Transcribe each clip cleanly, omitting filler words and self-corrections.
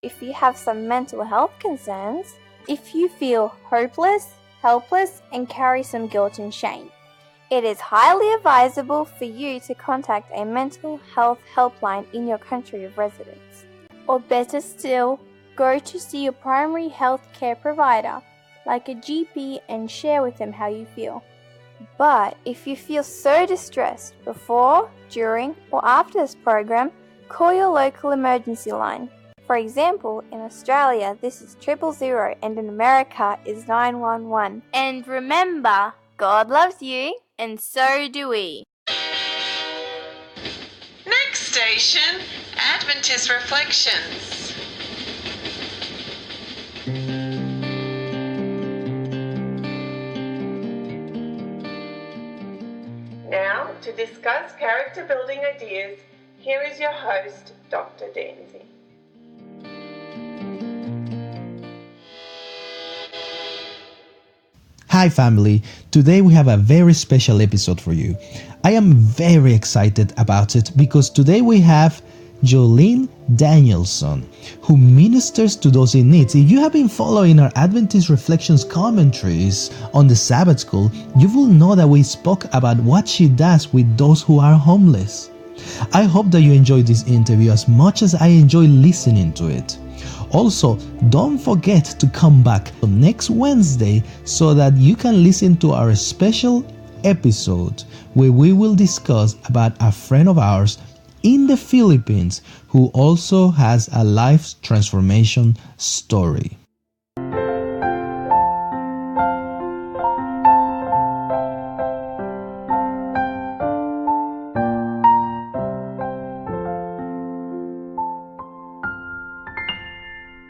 If you have some mental health concerns, if you feel hopeless, helpless, and carry some guilt and shame, it is highly advisable for you to contact a mental health helpline in your country of residence. Or better still, go to see your primary health care provider, like a GP, and share with them how you feel. But if you feel so distressed before, during, or after this program, call your local emergency line. For example, in Australia, this is 000, and in America is 911. And remember, God loves you, and so do we. Next station, Adventist Reflections. Now, to discuss character building ideas, here is your host, Dr. Danzie. Hi family, today we have a very special episode for you. I am very excited about it because today we have JoLene Danielson, who ministers to those in need. If you have been following our Adventist Reflections commentaries on the Sabbath School, you will know that we spoke about what she does with those who are homeless. I hope that you enjoyed this interview as much as I enjoy listening to it. Also, don't forget to come back next Wednesday so that you can listen to our special episode where we will discuss about a friend of ours in the Philippines who also has a life transformation story.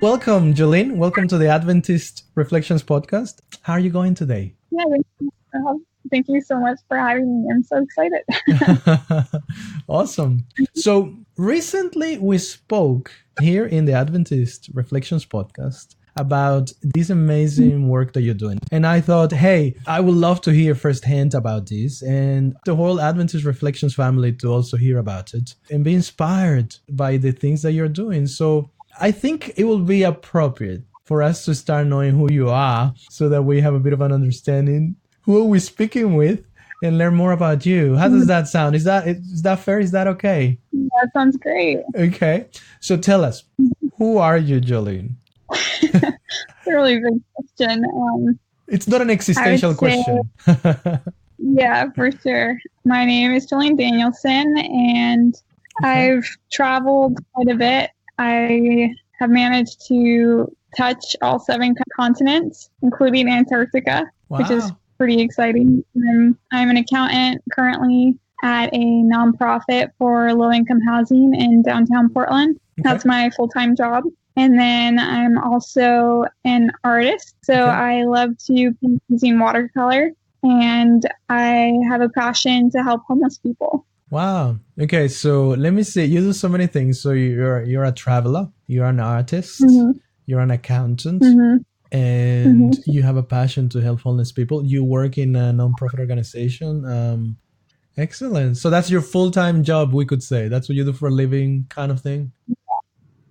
Welcome, JoLene. Welcome to the Adventist Reflections podcast. How are you going today? Yeah, thank you so much for having me. I'm so excited. Awesome. So recently we spoke here in the Adventist Reflections podcast about this amazing work that you're doing. And I thought, hey, I would love to hear firsthand about this and the whole Adventist Reflections family to also hear about it and be inspired by the things that you're doing. So I think it will be appropriate for us to start knowing who you are so that we have a bit of an understanding who are we speaking with and learn more about you. How does that sound? Is that fair? Is that okay? That sounds great. Okay. So tell us, who are you, JoLene? It's a really big question. It's not an existential question. Yeah, for sure. My name is JoLene Danielson, and I've traveled quite a bit. I have managed to touch all 7 continents, including Antarctica, which is pretty exciting. I'm an accountant currently at a nonprofit for low-income housing in downtown Portland. Okay. That's my full-time job. And then I'm also an artist. So I love to paint using watercolor, and I have a passion to help homeless people. Wow. Okay, so let me see. You do so many things. So you're a traveler, you're an artist, you're an accountant, and you have a passion to help homeless people. You work in a nonprofit organization. Excellent. So that's your full-time job, we could say. That's what you do for a living, kind of thing.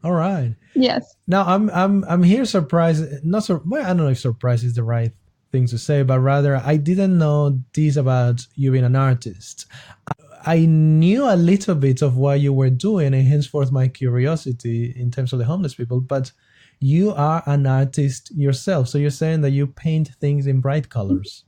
All right. Yes. Now I'm here surprised. I don't know if surprise is the right thing to say, but rather I didn't know this about you being an artist. I knew a little bit of what you were doing, and henceforth my curiosity in terms of the homeless people, but you are an artist yourself. So you're saying that you paint things in bright colors,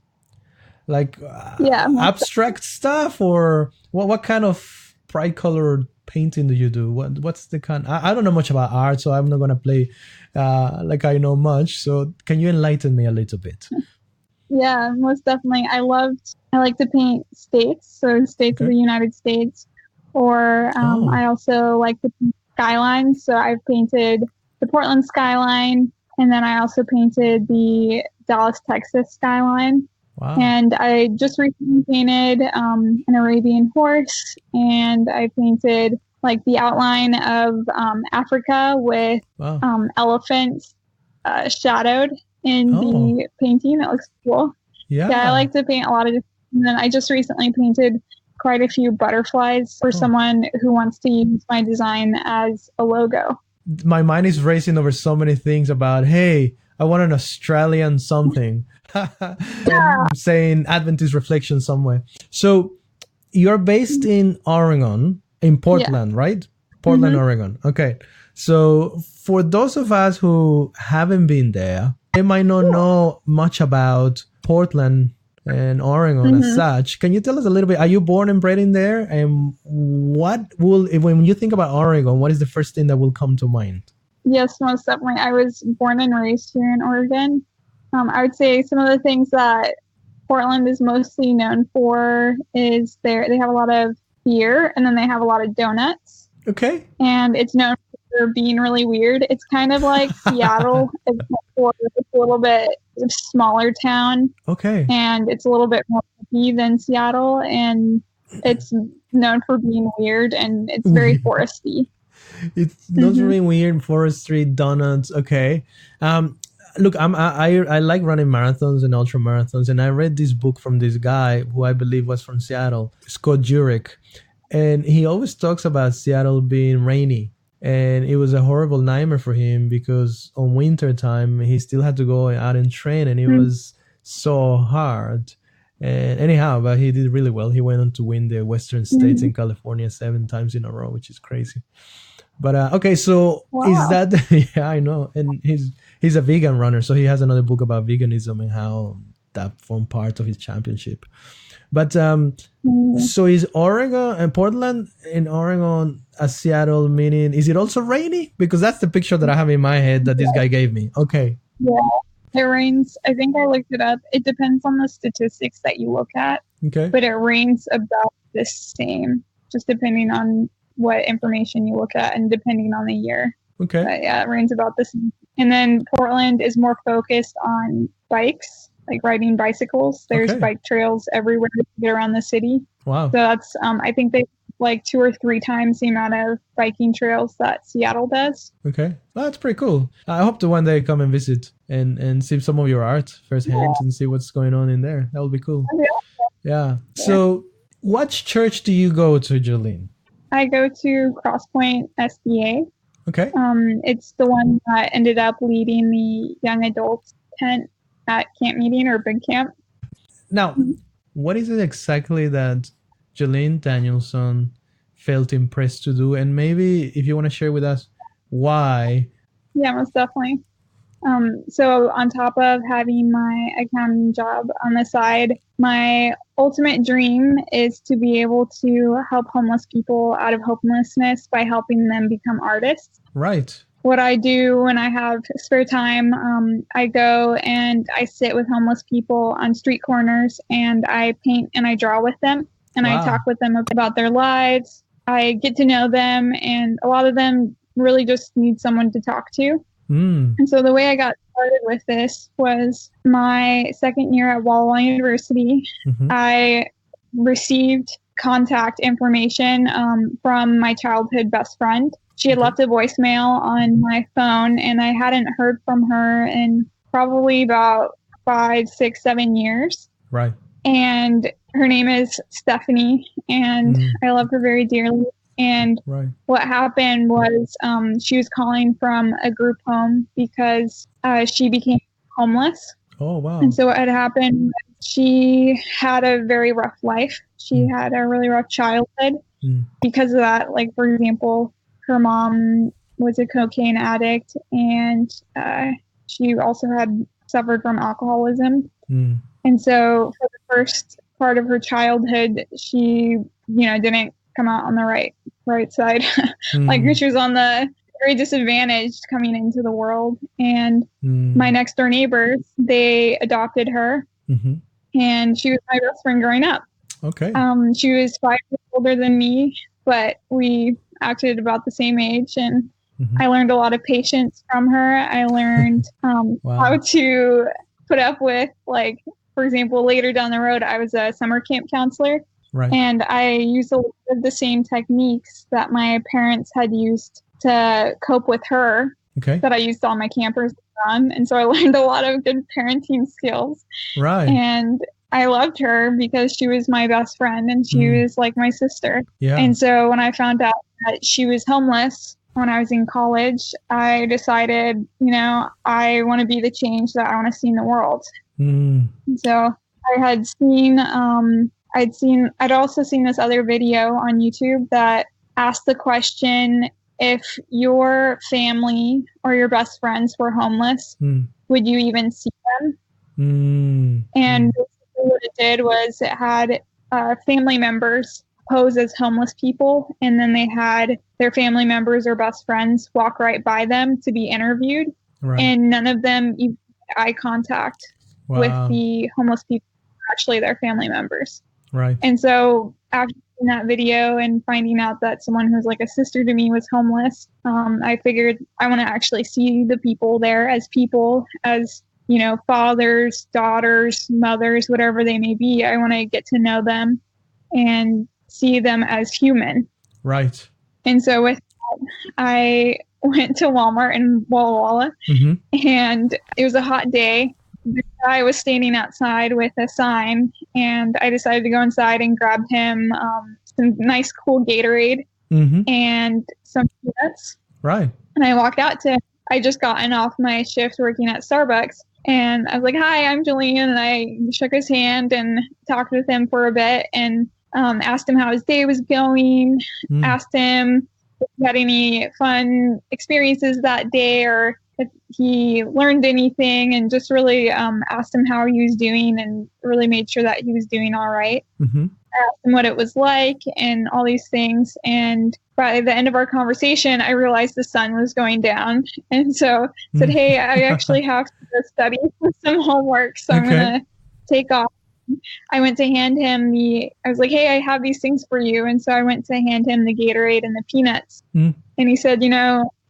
like abstract stuff, or what kind of bright colored painting do you do? What's the kind? I don't know much about art, so I'm not going to play like I know much. So can you enlighten me a little bit? Yeah, most definitely. I like to paint states, so states of the United States, or I also like to paint skylines. So I've painted the Portland skyline, and then I also painted the Dallas, Texas skyline. Wow. And I just recently painted an Arabian horse, and I painted like the outline of Africa with elephants shadowed in the painting. It looks cool. Yeah, I like to paint a lot of different. And then I just recently painted quite a few butterflies for someone who wants to use my design as a logo. my mind is racing over so many things about, hey, I want an Australian something. I'm saying Adventist reflection somewhere. So you're based in Oregon, in Portland, right? Portland, Oregon. Okay. So for those of us who haven't been there, they might not know much about Portland and Oregon as such. Can you tell us a little bit? Are you born and bred in there? And when you think about Oregon, what is the first thing that will come to mind? Yes, most definitely. I was born and raised here in Oregon. I would say some of the things that Portland is mostly known for is they have a lot of beer, and then they have a lot of donuts. Okay. And it's known for being really weird. It's kind of like Seattle. It's a little bit smaller town. Okay. And it's a little bit more hippie than Seattle, and it's known for being weird, and it's very foresty. It's not really weird, forestry, donuts. Okay. Look, I like running marathons and ultra marathons, and I read this book from this guy who I believe was from Seattle, Scott Jurek, and he always talks about Seattle being rainy, and it was a horrible nightmare for him because on winter time he still had to go out and train, and it was so hard. And anyhow, but he did really well. He went on to win the Western States in California 7 times in a row, which is crazy. But okay, so is that yeah, I know, and he's a vegan runner, so he has another book about veganism and how that formed part of his championship. But so is Oregon and Portland in Oregon as Seattle, meaning is it also rainy? Because that's the picture that I have in my head that this guy gave me. Okay. Yeah, it rains. I think I looked it up. It depends on the statistics that you look at. Okay. But it rains about the same, just depending on what information you look at and depending on the year. Okay. But yeah, it rains about the same. And then Portland is more focused on bikes, like riding bicycles. There's bike trails everywhere to get around the city. Wow. So that's, I think they like 2 or 3 times the amount of biking trails that Seattle does. Okay. Well, that's pretty cool. I hope to one day come and visit and see some of your art firsthand and see what's going on in there. That would be cool. Yeah. So what church do you go to, JoLene? I go to Crosspoint SDA. Okay. It's the one that ended up leading the young adults tent at camp meeting or big camp. Now, what is it exactly that JoLene Danielson felt impressed to do? And maybe if you want to share with us why. Yeah, most definitely. So on top of having my accounting job on the side, my ultimate dream is to be able to help homeless people out of hopelessness by helping them become artists. Right. What I do when I have spare time, I go and I sit with homeless people on street corners and I paint and I draw with them and I talk with them about their lives. I get to know them, and a lot of them really just need someone to talk to. And so the way I got started with this was my second year at Walla University. I received contact information from my childhood best friend. She had left a voicemail on my phone, and I hadn't heard from her in probably about 5, 6, 7 years. Right. And her name is Stephanie, and I love her very dearly. And what happened was she was calling from a group home because she became homeless. Oh, wow. And so what had happened, she had a very rough life. She had a really rough childhood. Because of that, like, for example, her mom was a cocaine addict, and she also had suffered from alcoholism. And so for the first part of her childhood, she, didn't come out on the right side. Like, she was on the very disadvantaged coming into the world. And my next door neighbors, they adopted her, and she was my best friend growing up. Okay. She was 5 years older than me, but we acted about the same age, and I learned a lot of patience from her. I learned how to put up with, like, for example, later down the road, I was a summer camp counselor. Right. And I used a lot of the same techniques that my parents had used to cope with her that I used on my campers on. And so I learned a lot of good parenting skills. Right. And I loved her because she was my best friend and she was like my sister. Yeah. And so when I found out that she was homeless, when I was in college, I decided, I want to be the change that I want to see in the world. So I had seen, I'd also seen this other video on YouTube that asked the question, if your family or your best friends were homeless, would you even see them? And basically what it did was it had family members pose as homeless people, and then they had their family members or best friends walk right by them to be interviewed, and none of them even had eye contact with the homeless people, actually their family members. Right. And so after seeing that video and finding out that someone who's like a sister to me was homeless, I figured I want to actually see the people there as people, as fathers, daughters, mothers, whatever they may be. I want to get to know them and see them as human. Right. And so with that, I went to Walmart in Walla Walla, and it was a hot day. The guy was standing outside with a sign, and I decided to go inside and grab him some nice, cool Gatorade and some peanuts. Right. And I walked out to him. I just gotten off my shift working at Starbucks, and I was like, "Hi, I'm JoLene," and I shook his hand and talked with him for a bit, and asked him how his day was going, asked him if he had any fun experiences that day or if he learned anything, and just really asked him how he was doing and really made sure that he was doing all right. I asked him what it was like and all these things. And by the end of our conversation, I realized the sun was going down. And so I said, "Hey, I actually have to go study for some homework, so I'm going to take off." I went to hand him I was like, "Hey, I have these things for you." And so I went to hand him the Gatorade and the peanuts. And he said,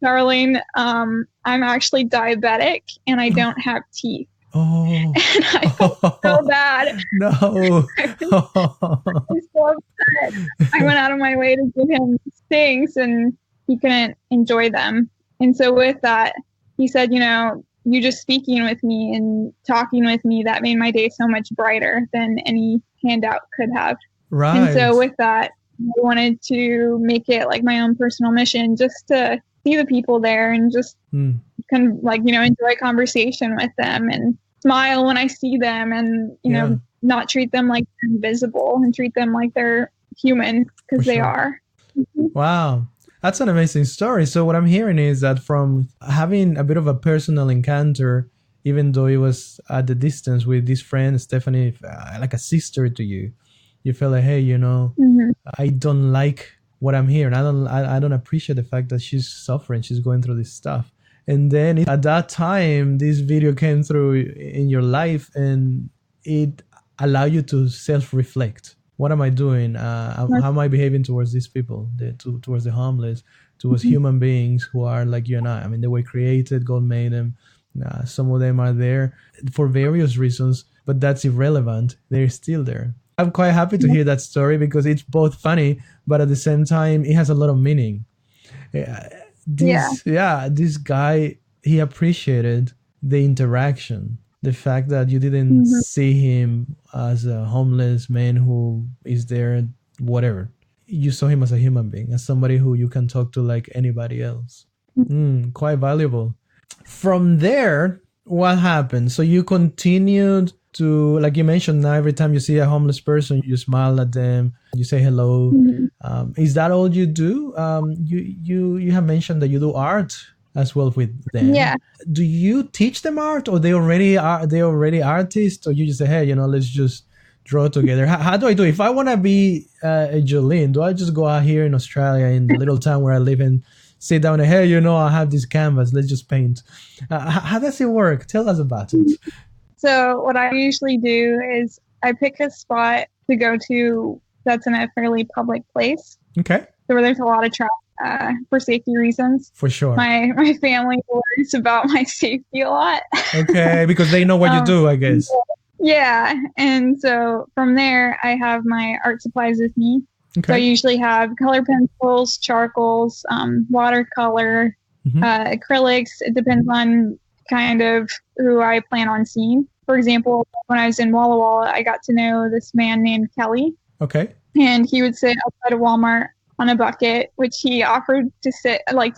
"Darling, I'm actually diabetic and I don't have teeth." Oh. And I felt so bad. No. I was so bad. I went out of my way to give him things, and he couldn't enjoy them. And so with that, he said, "You just speaking with me and talking with me, that made my day so much brighter than any handout could have." Right. And so with that, I wanted to make it like my own personal mission, just to see the people there and just kind of enjoy conversation with them and smile when I see them, and not treat them like they're invisible and treat them like they're human, because they are. Wow. That's an amazing story. So what I'm hearing is that from having a bit of a personal encounter, even though it was at the distance with this friend, Stephanie, like a sister to you, you felt like, hey, I don't like what I'm hearing. I don't appreciate the fact that she's suffering. She's going through this stuff. And then at that time, this video came through in your life, and it allowed you to self-reflect. What am I doing? How am I behaving towards these people, towards the homeless, towards human beings who are like you and I? I mean, they were created, God made them. Some of them are there for various reasons, but that's irrelevant. They're still there. I'm quite happy to hear that story, because it's both funny, but at the same time, it has a lot of meaning. This guy, he appreciated the interaction. The fact that you didn't see him as a homeless man who is there, whatever. You saw him as a human being, as somebody who you can talk to like anybody else. Quite valuable. From there, what happened? So you continued to, like you mentioned, now every time you see a homeless person, you smile at them, you say hello. Is that all you do? You have mentioned that you do art as well with them. Yeah. Do you teach them art, or they already artists, or you just say, hey, let's just draw together? How do I do it? If I want to be a JoLene, do I just go out here in Australia, in the little town where I live, and sit down and, hey, I have this canvas, let's just paint? How does it work? Tell us about it. So what I usually do is I pick a spot to go to that's in a fairly public place. Okay. So where there's a lot of traffic. For safety reasons. For sure. My family worries about my safety a lot. Okay, because they know what you do, I guess. Yeah, and so from there, I have my art supplies with me. Okay. So I usually have color pencils, charcoals, watercolor, acrylics. It depends on kind of who I plan on seeing. For example, when I was in Walla Walla, I got to know this man named Kelly. Okay. And he would sit outside of Walmart on a bucket, which he offered to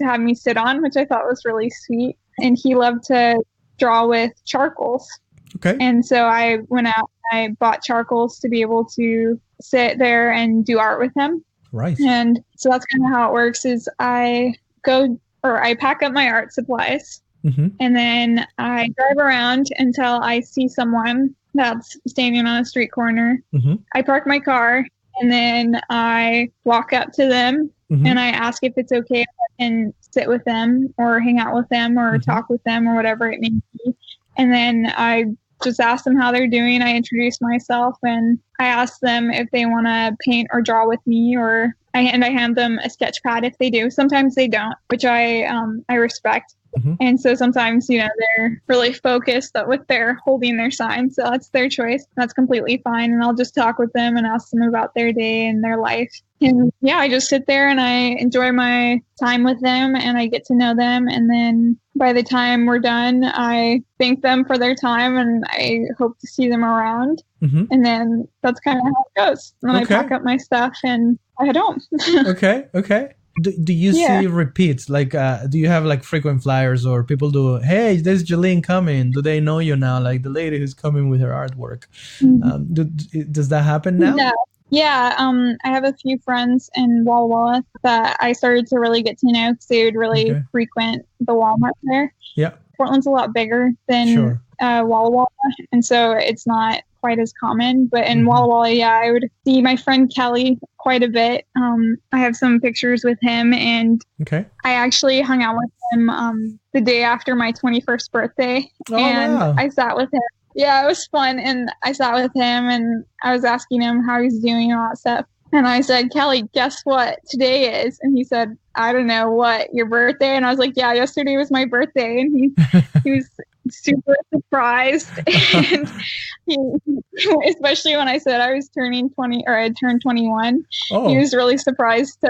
have me sit on, which I thought was really sweet. And he loved to draw with charcoals. Okay. And so I went out and I bought charcoals to be able to sit there and do art with him. Right. And so that's kind of how it works is I pack up my art supplies, and then I drive around until I see someone that's standing on a street corner. I park my car, and then I walk up to them, and I ask if it's okay if I can sit with them or hang out with them or talk with them or whatever it may be. And then I just ask them how they're doing. I introduce myself, and I ask them if they want to paint or draw with me, or I hand them a sketch pad if they do. Sometimes they don't, which I respect. And so sometimes, they're really focused with their holding their sign. So that's their choice. That's completely fine. And I'll just talk with them and ask them about their day and their life. And yeah, I just sit there and I enjoy my time with them and I get to know them. And then by the time we're done, I thank them for their time and I hope to see them around. And then that's kind of how it goes. And then I pack up my stuff and I head home. Okay. Do you see repeats? Like, do you have like frequent flyers or people do, hey, there's JoLene coming. Do they know you now? Like the lady who's coming with her artwork. Does that happen now? Yeah. I have a few friends in Walla Walla that I started to really get to know because they would really frequent the Walmart there. Yeah. Portland's a lot bigger than Walla Walla. And so it's not quite as common, but in Walla Walla, I would see my friend Kelly quite a bit. I have some pictures with him, and I actually hung out with him the day after my 21st birthday, I sat with him. Yeah, it was fun, and I sat with him, and I was asking him how he's doing and all that stuff. And I said, Kelly, guess what today is? And he said, I don't know, what, your birthday? And I was like, yeah, yesterday was my birthday. And he was super surprised. And he, especially when I said I was turning 20 or I turned 21, he was really surprised to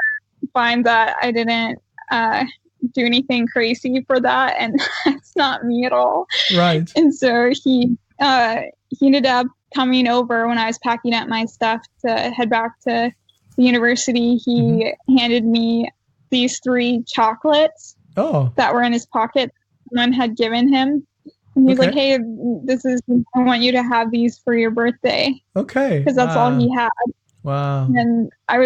find that I didn't do anything crazy for that. And that's not me at all. Right. And so he ended up coming over when I was packing up my stuff to head back to the university. He handed me these 3 chocolates that were in his pocket. Someone had given him. And he's like, hey, I want you to have these for your birthday. Okay. Because that's all he had. Wow. And I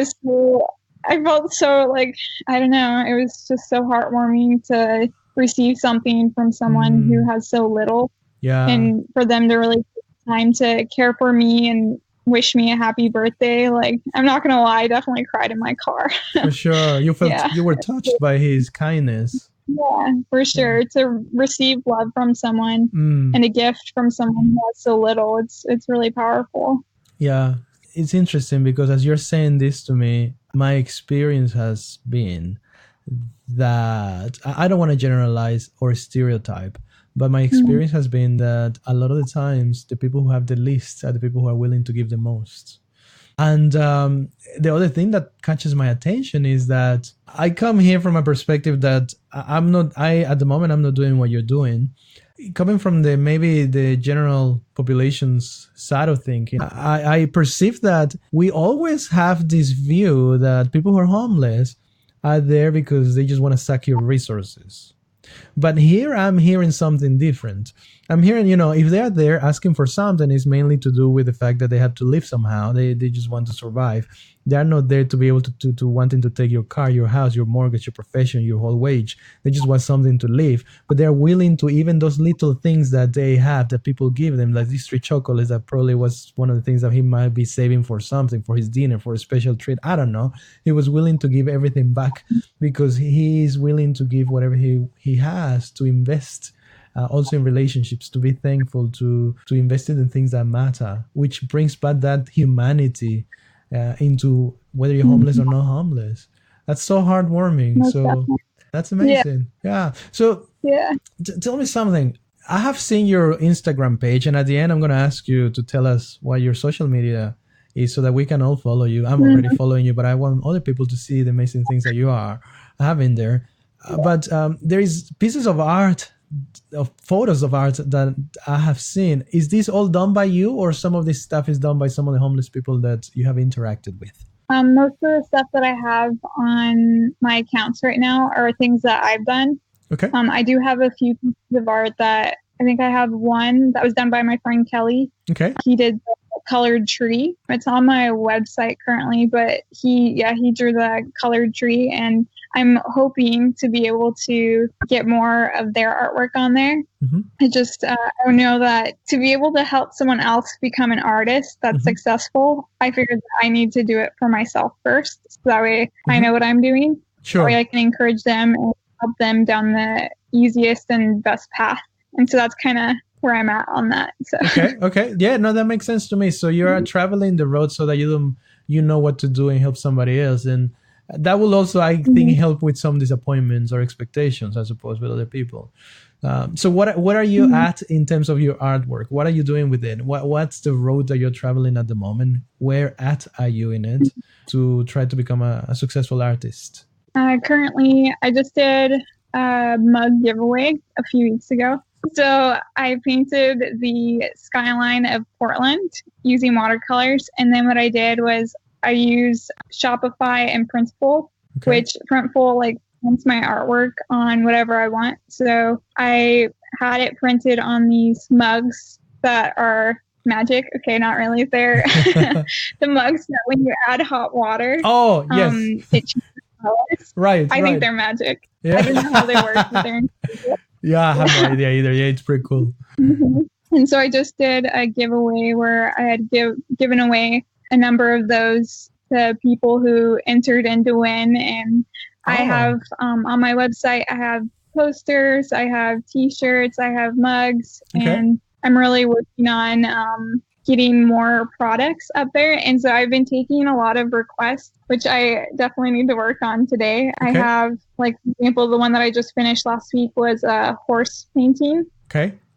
felt so like, I don't know, it was just so heartwarming to receive something from someone who has so little. Yeah. And for them to really take time to care for me and wish me a happy birthday. Like, I'm not going to lie, I definitely cried in my car. For sure. You felt you were touched by his kindness. Yeah, for sure. To receive love from someone and a gift from someone who has so little, it's really powerful. Yeah, it's interesting because as you're saying this to me, my experience has been that I don't want to generalize or stereotype, but my experience has been that a lot of the times the people who have the least are the people who are willing to give the most. And the other thing that catches my attention is that I come here from a perspective that at the moment, I'm not doing what you're doing. Coming from the general population's side of thinking, I perceive that we always have this view that people who are homeless are there because they just want to suck your resources. But here I'm hearing something different. I'm hearing, if they're there asking for something, it's mainly to do with the fact that they have to live somehow. They just want to survive. They're not there to be able to wanting to take your car, your house, your mortgage, your profession, your whole wage. They just want something to live. But they're willing to, even those little things that they have that people give them, like these 3 chocolates that probably was one of the things that he might be saving for something, for his dinner, for a special treat. I don't know. He was willing to give everything back because he is willing to give whatever he has to invest. Also in relationships, to be thankful, to invest in things that matter, which brings back that humanity into whether you're homeless or not homeless. That's so heartwarming. That's amazing. Yeah. So tell me something. I have seen your Instagram page, and at the end, I'm going to ask you to tell us what your social media is so that we can all follow you. I'm already following you, but I want other people to see the amazing things that you are having there. But there is pieces of art, of photos of art that I have seen. Is this all done by you, or some of this stuff is done by some of the homeless people that you have interacted with? Most of the stuff that I have on my accounts right now are things that I've done. Okay. I do have a few pieces of art that I think I have one that was done by my friend Kelly. Okay. He did the colored tree. It's on my website currently, but he drew the colored tree, and I'm hoping to be able to get more of their artwork on there. Mm-hmm. I know that to be able to help someone else become an artist that's successful, I figured that I need to do it for myself first. So that way I know what I'm doing. Sure. That way I can encourage them and help them down the easiest and best path. And so that's kind of where I'm at on that. So. Okay. Yeah, no, that makes sense to me. So you are traveling the road so that you know what to do and help somebody else. And that will also, I think, help with some disappointments or expectations, I suppose, with other people. So what are you at in terms of your artwork? What are you doing with it? What's the road that you're traveling at the moment? Where at are you in it to try to become a successful artist? Currently, I just did a mug giveaway a few weeks ago. So I painted the skyline of Portland using watercolors. And then what I did was I used Shopify and Printful, which Printful prints my artwork on whatever I want. So I had it printed on these mugs that are magic. Okay, not really. They're the mugs that when you add hot water, yes, it changes colors. Right. I think they're magic. Yeah. I don't know how they work, but they're incredible. Yeah, I have no idea either. Yeah, it's pretty cool. Mm-hmm. And so I just did a giveaway where I had given away a number of those to people who entered in to win. And I have on my website, I have posters, I have T-shirts, I have mugs, and I'm really working on getting more products up there. And so I've been taking a lot of requests, which I definitely need to work on today. I have, for example, the one that I just finished last week was a horse painting,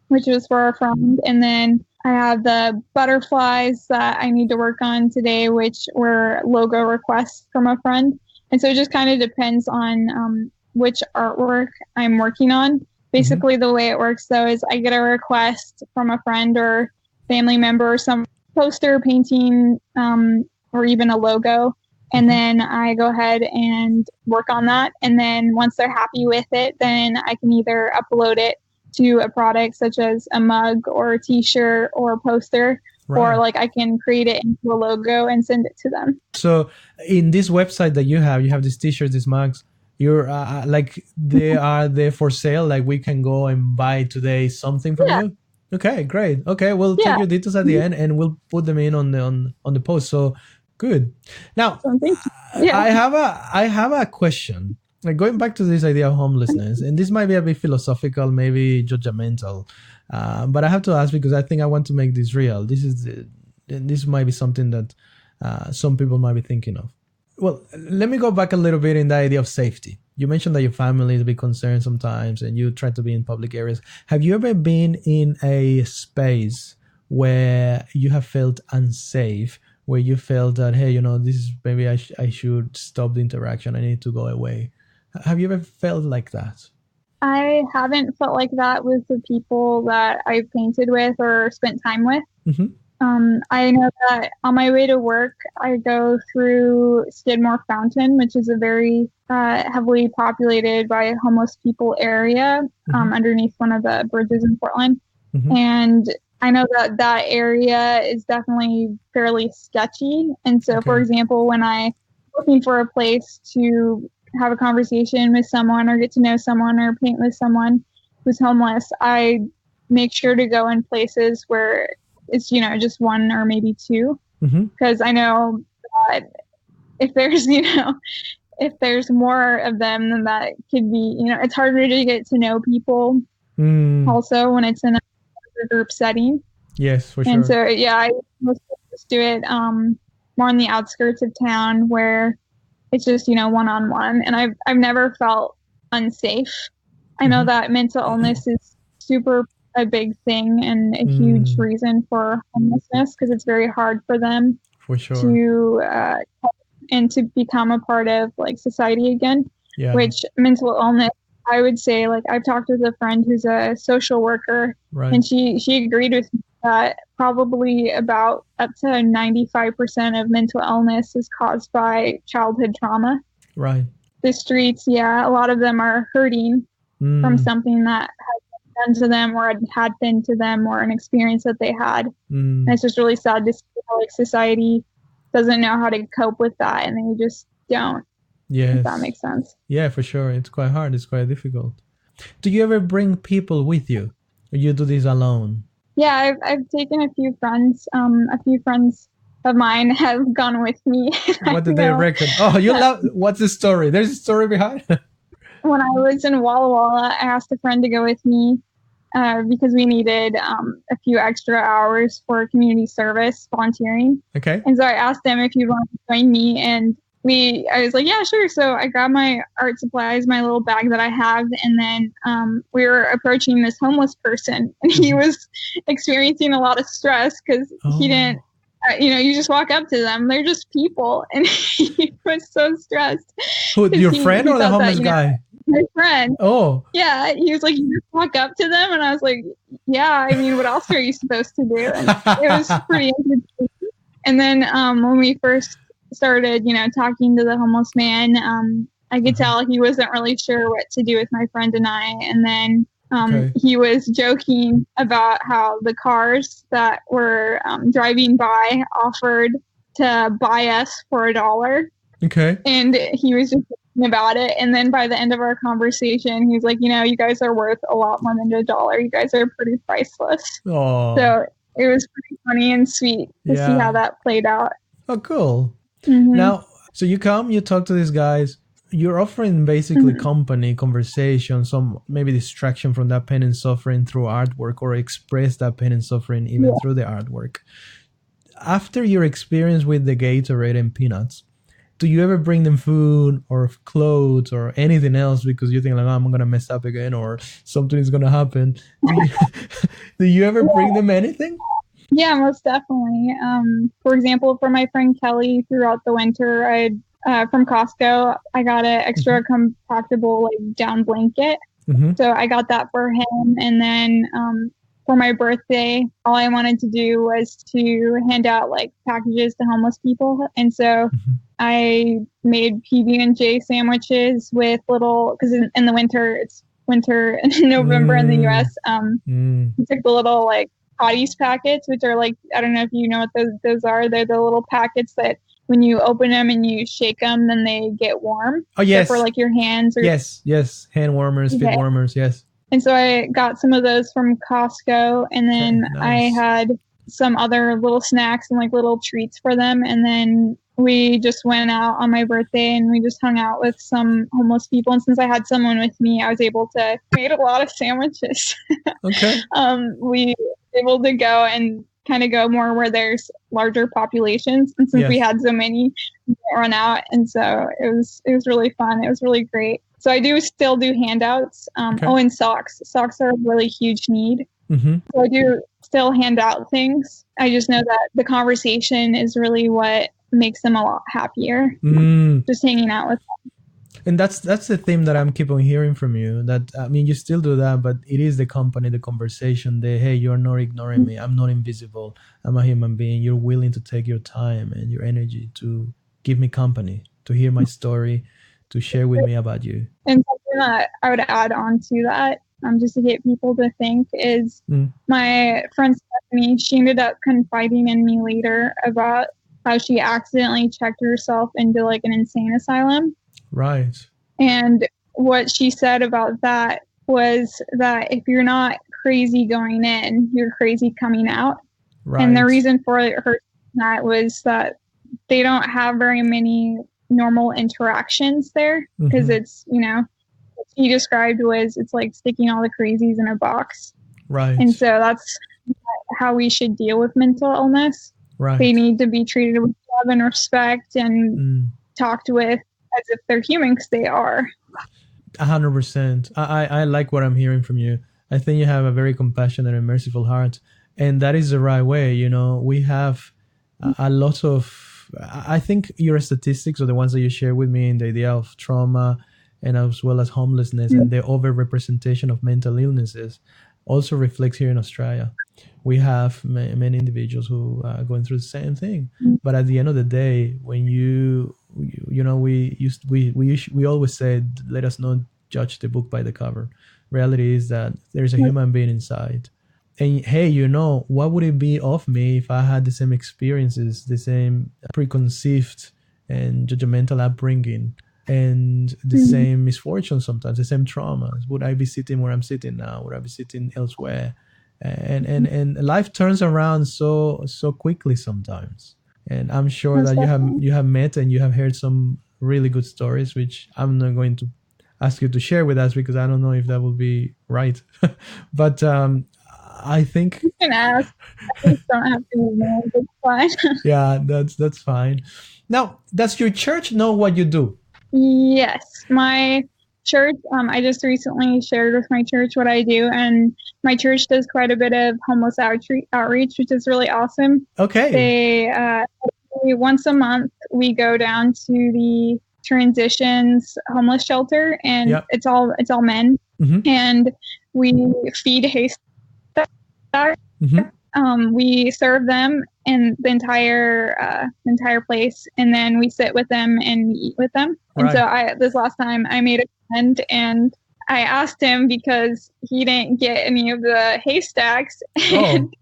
which was for a friend. And then I have the butterflies that I need to work on today, which were logo requests from a friend. And so it just kind of depends on which artwork I'm working on. Basically, the way it works, though, is I get a request from a friend or family member, some poster, painting, or even a logo. And then I go ahead and work on that. And then once they're happy with it, then I can either upload it to a product such as a mug or a T-shirt or a poster, or I can create it into a logo and send it to them. So in this website that you have these T-shirts, these mugs, you're they are there for sale. We can go and buy today something from you. Okay, great. Okay, we'll take your details at the end and we'll put them in on the post. So good. Now, I have a question. Going back to this idea of homelessness, and this might be a bit philosophical, maybe judgmental, but I have to ask because I think I want to make this real. This might be something that some people might be thinking of. Well, let me go back a little bit in the idea of safety. You mentioned that your family is a bit concerned sometimes and you try to be in public areas. Have you ever been in a space where you have felt unsafe, where you felt that, hey, this is maybe I should stop the interaction. I need to go away. Have you ever felt like that? I haven't felt like that with the people that I've painted with or spent time with. Mm-hmm. I know that on my way to work, I go through Skidmore Fountain, which is a very heavily populated by homeless people area underneath one of the bridges in Portland. Mm-hmm. And I know that area is definitely fairly sketchy. And so, for example, when I'm looking for a place to have a conversation with someone or get to know someone or paint with someone who's homeless, I make sure to go in places where it's, just one or maybe two, because I know that if there's more of them, then that could be, it's harder to get to know people also when it's in a group setting. Yes, for sure. And so, I mostly just do it more on the outskirts of town where it's just, one-on-one. And I've never felt unsafe. I know that mental illness is super a big thing and a huge reason for homelessness because it's very hard for them to become a part of society again. Which mental illness, I would say, I've talked with a friend who's a social worker, and she agreed with me that probably about up to 95% of mental illness is caused by childhood trauma. Right. The streets, a lot of them are hurting from something that has been done to them or had been to them or an experience that they had. And it's just really sad to see how like society doesn't know how to cope with that, and they just don't. Yes. If that makes sense. Yeah, for sure. It's quite hard. It's quite difficult. Do you ever bring people with you, or you do this alone? Yeah, I've taken a few friends. A few friends of mine have gone with me. What did they reckon? Oh, you love. What's the story? There's a story behind. When I was in Walla Walla, I asked a friend to go with me because we needed a few extra hours for community service volunteering. Okay. And so I asked them if you'd want to join me, and I was like, yeah, sure. So I grabbed my art supplies, my little bag that I have, and then we were approaching this homeless person, and he was experiencing a lot of stress because he didn't, you just walk up to them. They're just people, and he was so stressed. Who, your friend or the homeless guy? My friend. Oh. Yeah, he was like, you just walk up to them, and I was like, yeah, I mean, what else are you supposed to do? And it was pretty interesting. And then when we first started, talking to the homeless man, I could tell he wasn't really sure what to do with my friend and I. And then he was joking about how the cars that were driving by offered to buy us for $1. Okay. And he was just joking about it. And then by the end of our conversation, he was like, you guys are worth a lot more than $1. You guys are pretty priceless. Oh. So it was pretty funny and sweet to see how that played out. Oh, cool. Now, so you come, you talk to these guys, you're offering basically company, conversation, some maybe distraction from that pain and suffering through artwork, or express that pain and suffering even through the artwork. After your experience with the Gatorade and peanuts, do you ever bring them food or clothes or anything else because you think like, oh, I'm going to mess up again or something is going to happen? Do you ever bring them anything? Yeah, most definitely. For example, for my friend Kelly, throughout the winter, from Costco, I got an extra compactable down blanket. So I got that for him. And then for my birthday, all I wanted to do was to hand out packages to homeless people. And so I made PB&J sandwiches with little, because in the winter, it's winter in November in the US. We took the little Hotties packets, which are I don't know if you know what those are. They're the little packets that when you open them and you shake them, then they get warm. Oh, yes. So for your hands. Or yes. Hand warmers, feet warmers, yes. And so I got some of those from Costco, and then I had some other little snacks and little treats for them. And then we just went out on my birthday and we just hung out with some homeless people. And since I had someone with me, I was able to make a lot of sandwiches. Okay. We were able to go and kind of go more where there's larger populations. And since we had so many, we didn't run out. And so it was really fun. It was really great. So I still do handouts. Oh, and socks. Socks are a really huge need. So I do still hand out things. I just know that the conversation is really what makes them a lot happier. Just hanging out with them. And that's the theme that I'm keep on hearing from you. That I mean, you still do that, but it is the company, the conversation. Hey, you're not ignoring me. I'm not invisible. I'm a human being. You're willing to take your time and your energy to give me company, to hear my story, to share with me about you. And something that I would add on to that, just to get people to think, is my friend Stephanie. She ended up confiding in me later about how she accidentally checked herself into an insane asylum. Right. And what she said about that was that if you're not crazy going in, you're crazy coming out. Right. And the reason for her that was that they don't have very many normal interactions there because it's, what she described was it's like sticking all the crazies in a box. Right. And so that's how we should deal with mental illness. Right. They need to be treated with love and respect and talked with as if they're human, because they are. 100%. I like what I'm hearing from you. I think you have a very compassionate and merciful heart, and that is the right way. We have a lot of, I think your statistics are the ones that you share with me in the idea of trauma and as well as homelessness and the overrepresentation of mental illnesses. also reflects here in Australia. We have many individuals who are going through the same thing. But at the end of the day, when we always say, let us not judge the book by the cover. Reality is that there's a human being inside. And hey, what would it be of me if I had the same experiences, the same preconceived and judgmental upbringing, and the same misfortune sometimes, the same traumas? Would I be sitting where I'm sitting now? Would I be sitting elsewhere? And life turns around so quickly sometimes. And I'm sure that you have met and you have heard some really good stories, which I'm not going to ask you to share with us because I don't know if that will be right. But I think you can ask. I just don't have to know. It's fine. Yeah, that's fine. Now, does your church know what you do? Yes, my church. I just recently shared with my church what I do, and my church does quite a bit of homeless outreach, which is really awesome. Okay. They once a month we go down to the Transitions homeless shelter, and it's all men, and we feed haystacks. We serve them in the entire place, and then we sit with them and we eat with them. And so this last time I made a friend, and I asked him because he didn't get any of the haystacks, and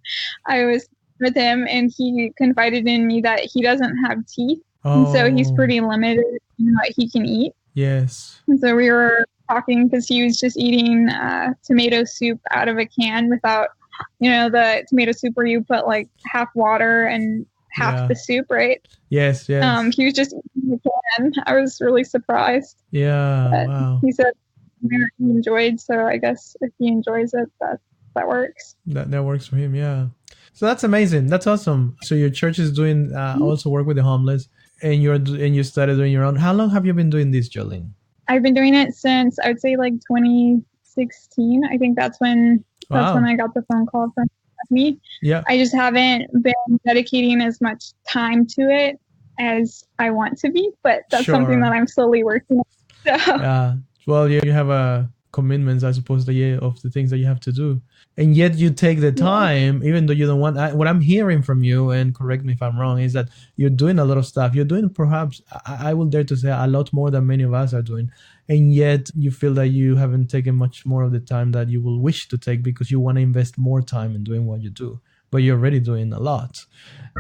I was with him, and he confided in me that he doesn't have teeth, and so he's pretty limited in what he can eat. Yes. And so we were talking because he was just eating tomato soup out of a can without, the tomato soup where you put like half water and half the soup, right? Yes. He was just eating the can. I was really surprised. Yeah. Wow. He said he enjoyed, so I guess if he enjoys it, that works. That works for him, yeah. So that's amazing. That's awesome. So your church is doing also work with the homeless, and you started doing your own. How long have you been doing this, JoLene? I've been doing it since I would say like 2016. I think that's when I got the phone call from me. Yeah. I just haven't been dedicating as much time to it as I want to be, but that's something that I'm slowly working on. So. Yeah. Well, you have commitments, I suppose, of the things that you have to do. And yet you take the time, even though you don't want. What I'm hearing from you, and correct me if I'm wrong, is that you're doing a lot of stuff. You're doing perhaps, I will dare to say, a lot more than many of us are doing. And yet you feel that you haven't taken much more of the time that you will wish to take because you want to invest more time in doing what you do. But you're already doing a lot.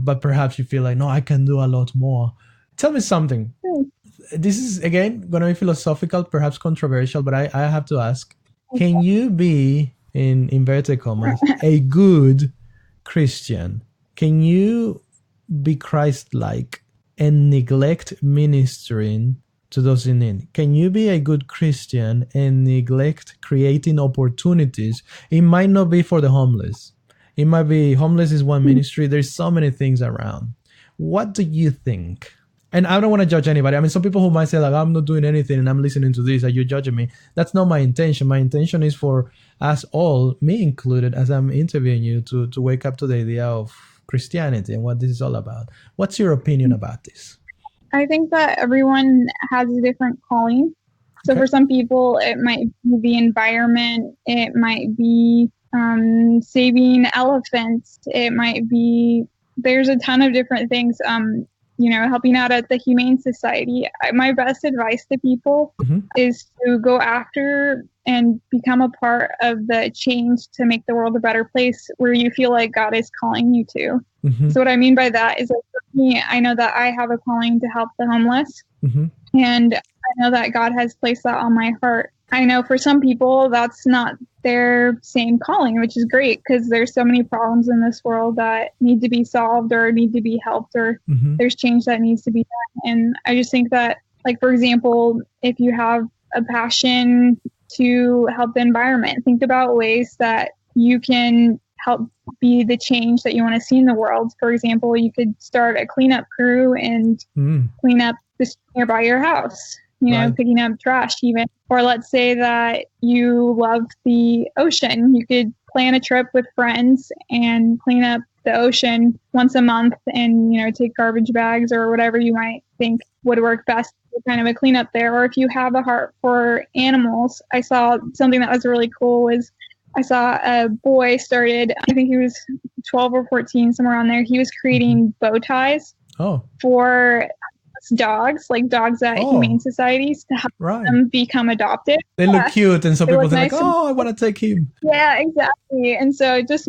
But perhaps you feel like, no, I can do a lot more. Tell me something. This is, again, going to be philosophical, perhaps controversial, but I have to ask, can you be, in inverted commas, a good Christian? Can you be Christ-like and neglect ministering to those in need? Can you be a good Christian and neglect creating opportunities? It might not be for the homeless. It might be homeless is one ministry. There's so many things around. What do you think? And I don't want to judge anybody. I mean, some people who might say, like, I'm not doing anything and I'm listening to this and you're judging me. That's not my intention. My intention is for us all, me included, as I'm interviewing you, to wake up to the idea of Christianity and what this is all about. What's your opinion about this? I think that everyone has a different calling. So for some people, it might be the environment. It might be saving elephants. It might be, there's a ton of different things. Helping out at the Humane Society. My best advice to people is to go after and become a part of the change to make the world a better place where you feel like God is calling you to. So what I mean by that is, like, for me, I know that I have a calling to help the homeless. And I know that God has placed that on my heart. I know for some people that's not their same calling, which is great because there's so many problems in this world that need to be solved or need to be helped, or there's change that needs to be done. And I just think that, like, for example, if you have a passion to help the environment, think about ways that you can help be the change that you want to see in the world. For example, you could start a cleanup crew and clean up the street nearby your house. Picking up trash even. Or let's say that you love the ocean. You could plan a trip with friends and clean up the ocean once a month and, take garbage bags or whatever you might think would work best for kind of a cleanup there. Or if you have a heart for animals, I saw something that was really cool was I saw a boy started, I think he was 12 or 14, somewhere on there. He was creating bow ties for dogs, like dogs at humane societies, to help them become adopted. They look cute, and some people think, nice. I want to take him. Yeah, exactly. And so just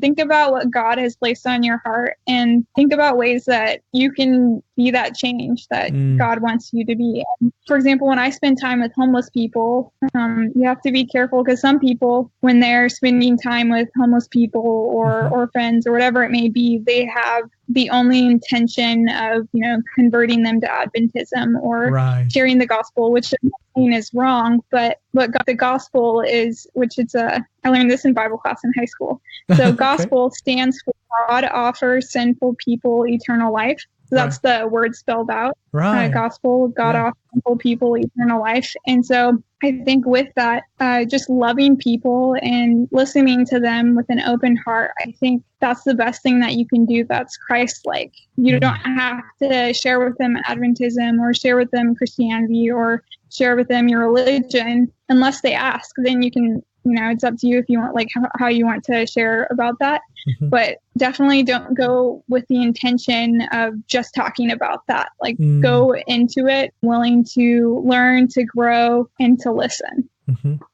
think about what God has placed on your heart, and think about ways that you can be that change that God wants you to be. And for example, when I spend time with homeless people, you have to be careful, because some people, when they're spending time with homeless people or orphans or whatever it may be, they have the only intention of, converting them to Adventism or sharing the gospel, which is wrong. But what the gospel is, I learned this in Bible class in high school. So gospel stands for God offers sinful people eternal life. So that's the word spelled out. Gospel, God offers sinful people eternal life. And so I think with that, just loving people and listening to them with an open heart, I think that's the best thing that you can do. That's Christ-like. You don't have to share with them Adventism or share with them Christianity or share with them your religion unless they ask. Then you can, it's up to you if you want, like how you want to share about that. But definitely don't go with the intention of just talking about that. Like go into it willing to learn, to grow, and to listen.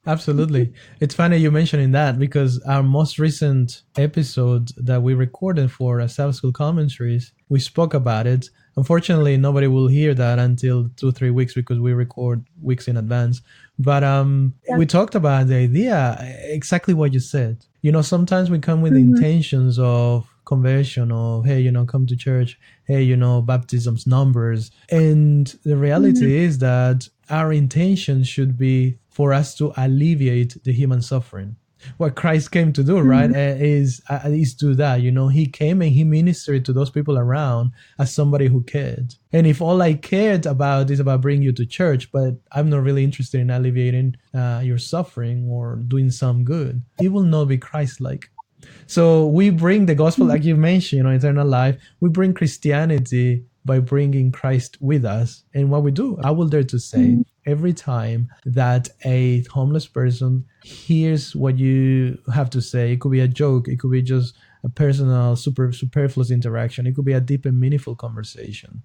Absolutely. It's funny you mentioning that, because our most recent episode that we recorded for Sabbath School Commentaries, we spoke about it. Unfortunately, nobody will hear that until 2-3 weeks, because we record weeks in advance. But we talked about the idea, exactly what you said. Sometimes we come with the intentions of conversion, or, hey, come to church, hey, baptisms, numbers. And the reality is that our intention should be for us to alleviate the human suffering. What Christ came to do, right, is do that. He came and he ministered to those people around as somebody who cared. And if all I cared about is about bringing you to church, but I'm not really interested in alleviating your suffering or doing some good, it will not be Christ-like. So we bring the gospel, like you mentioned, eternal life. We bring Christianity by bringing Christ with us. And what we do, I will dare to say, every time that a homeless person hears what you have to say, it could be a joke, it could be just a personal, superfluous interaction, it could be a deep and meaningful conversation,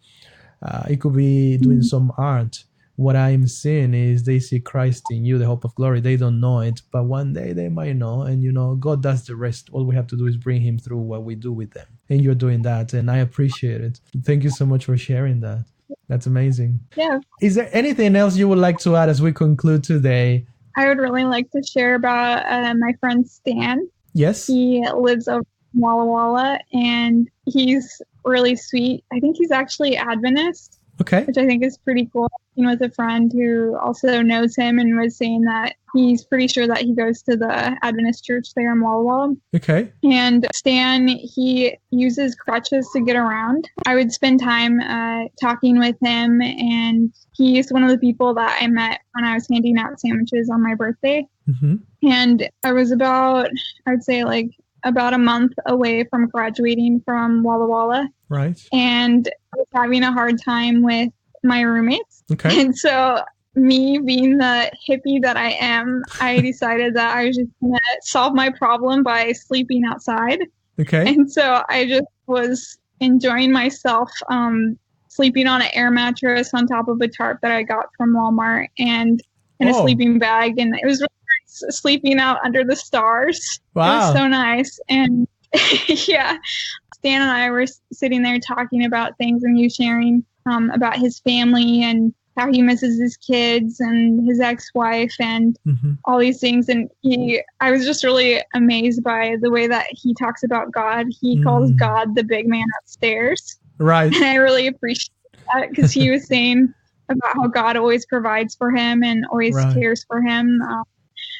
it could be doing some art. What I'm seeing is they see Christ in you, the hope of glory. They don't know it, but one day they might know. And, God does the rest. All we have to do is bring him through what we do with them. And you're doing that, and I appreciate it. Thank you so much for sharing that. That's amazing. Yeah. Is there anything else you would like to add as we conclude today? I would really like to share about my friend Stan. Yes. He lives over in Walla Walla, and he's really sweet. I think he's actually Adventist. Okay. Which I think is pretty cool. With a friend who also knows him and was saying that he's pretty sure that he goes to the Adventist church there in Walla Walla. Okay. And Stan, he uses crutches to get around. I would spend time talking with him, and he's one of the people that I met when I was handing out sandwiches on my birthday. And I was about a month away from graduating from Walla Walla. Right. And I was having a hard time with my roommates. Okay. And so me being the hippie that I am, I decided that I was just going to solve my problem by sleeping outside. Okay. And so I just was enjoying myself, sleeping on an air mattress on top of a tarp that I got from Walmart and in a sleeping bag. And it was really nice sleeping out under the stars. Wow. It was so nice. And yeah, Stan and I were sitting there talking about things, and he was sharing about his family and how he misses his kids and his ex-wife and all these things. And I was just really amazed by the way that he talks about God. He calls God the big man upstairs. Right. And I really appreciate that, because he was saying about how God always provides for him and always cares for him.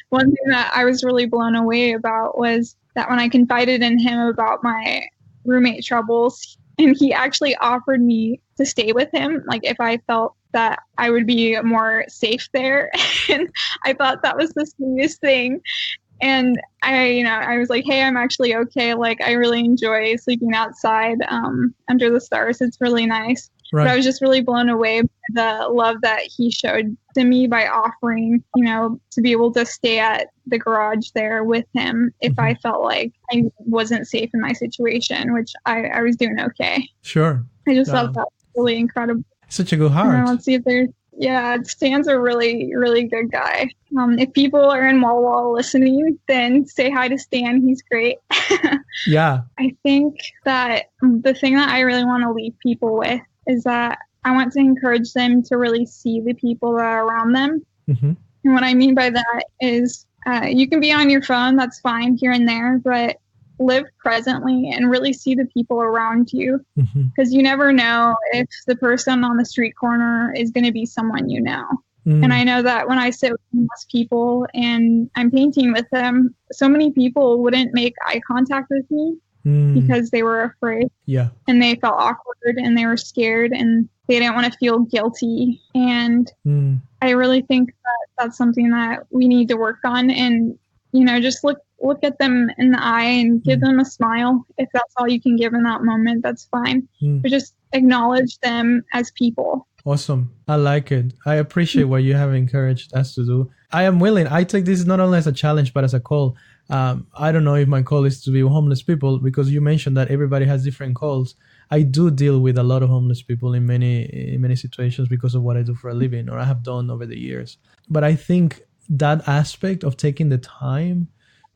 One thing that I was really blown away about was that when I confided in him about my roommate troubles, and he actually offered me to stay with him, like if I felt that I would be more safe there. And I thought that was the sweetest thing. And I was like, hey, I'm actually okay. Like, I really enjoy sleeping outside under the stars. It's really nice. But I was just really blown away by the love that he showed to me by offering, to be able to stay at the garage there with him if I felt like I wasn't safe in my situation, which I was doing okay. Sure. I just thought that was really incredible. Such a good heart. Let's see if there's, Stan's a really, really good guy. If people are in Walla Walla listening, then say hi to Stan. He's great. Yeah. I think that the thing that I really want to leave people with is that I want to encourage them to really see the people that are around them. And what I mean by that is you can be on your phone, that's fine here and there, but live presently and really see the people around you, because you never know if the person on the street corner is going to be someone you know. And I know that when I sit with homeless people and I'm painting with them, so many people wouldn't make eye contact with me because they were afraid. Yeah. And they felt awkward and they were scared and they didn't want to feel guilty. And I really think that that's something that we need to work on, and, just look at them in the eye and give them a smile. If that's all you can give in that moment, that's fine. But just acknowledge them as people. Awesome. I like it. I appreciate what you have encouraged us to do. I am willing. I take this not only as a challenge, but as a call. I don't know if my call is to be homeless people, because you mentioned that everybody has different calls. I do deal with a lot of homeless people in many situations because of what I do for a living, or I have done over the years. But I think that aspect of taking the time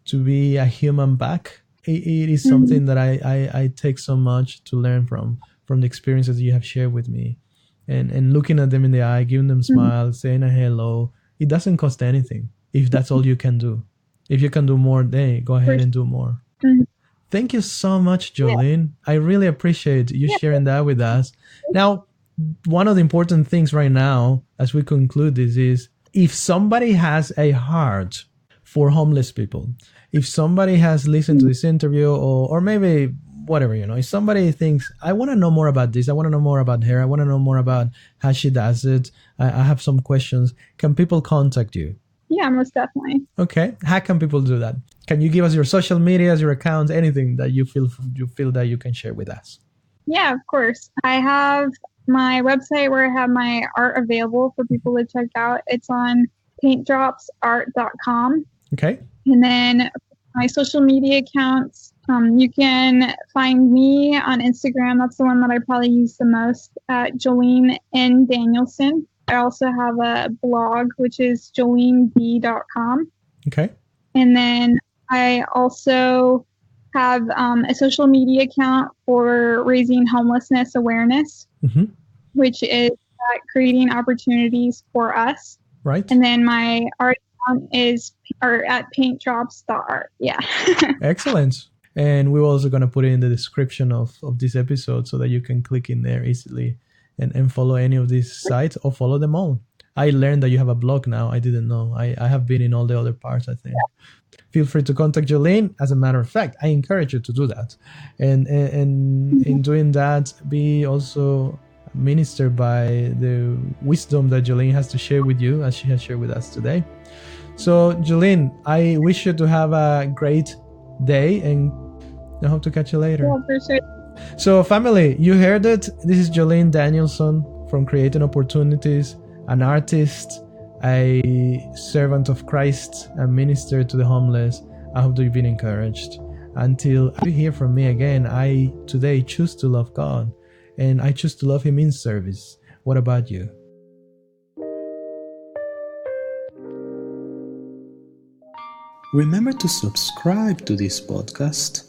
to be a human back, it is something that I take so much to learn from the experiences you have shared with me. And looking at them in the eye, giving them smiles, saying a hello, it doesn't cost anything if that's all you can do. If you can do more, go ahead and do more. Thank you so much, JoLene. I really appreciate you sharing that with us. Now, one of the important things right now, as we conclude this, is if somebody has a heart for homeless people, if somebody has listened to this interview, or maybe whatever, if somebody thinks, I want to know more about this, I want to know more about her, I want to know more about how she does it, I have some questions, can people contact you? Yeah, most definitely. Okay. How can people do that? Can you give us your social medias, your accounts, anything that you feel that you can share with us? Yeah, of course. I have my website where I have my art available for people to check out. It's on paintdropsart.com. Okay. And then my social media accounts, you can find me on Instagram. That's the one that I probably use the most, at JoLene Danielson. I also have a blog, which is joleneb.com. Okay. And then I also have a social media account for raising homelessness awareness, which is creatingopportunitiesforus. Right. And then my art account is at Paintdropsart. Yeah. Excellent. And we're also going to put it in the description of this episode so that you can click in there easily and follow any of these sites, or follow them all. I learned that you have a blog now. I didn't know. I have been in all the other parts, I think. Feel free to contact JoLene. As a matter of fact, I encourage you to do that. And in doing that, be also ministered by the wisdom that JoLene has to share with you, as she has shared with us today. So, JoLene, I wish you to have a great day, and I hope to catch you later. Yeah, for sure. So, family, you heard it. This is JoLene Danielson from Creating Opportunities, an artist, a servant of Christ, a minister to the homeless. I hope that you've been encouraged. Until you hear from me again, I today choose to love God, and I choose to love Him in service. What about you? Remember to subscribe to this podcast,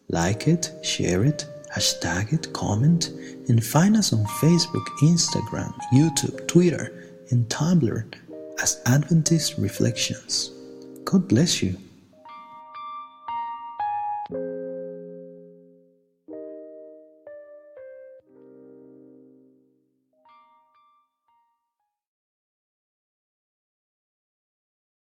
like it, share it, hashtag it, comment, and find us on Facebook, Instagram, YouTube, Twitter, and Tumblr as Adventist Reflections. God bless you.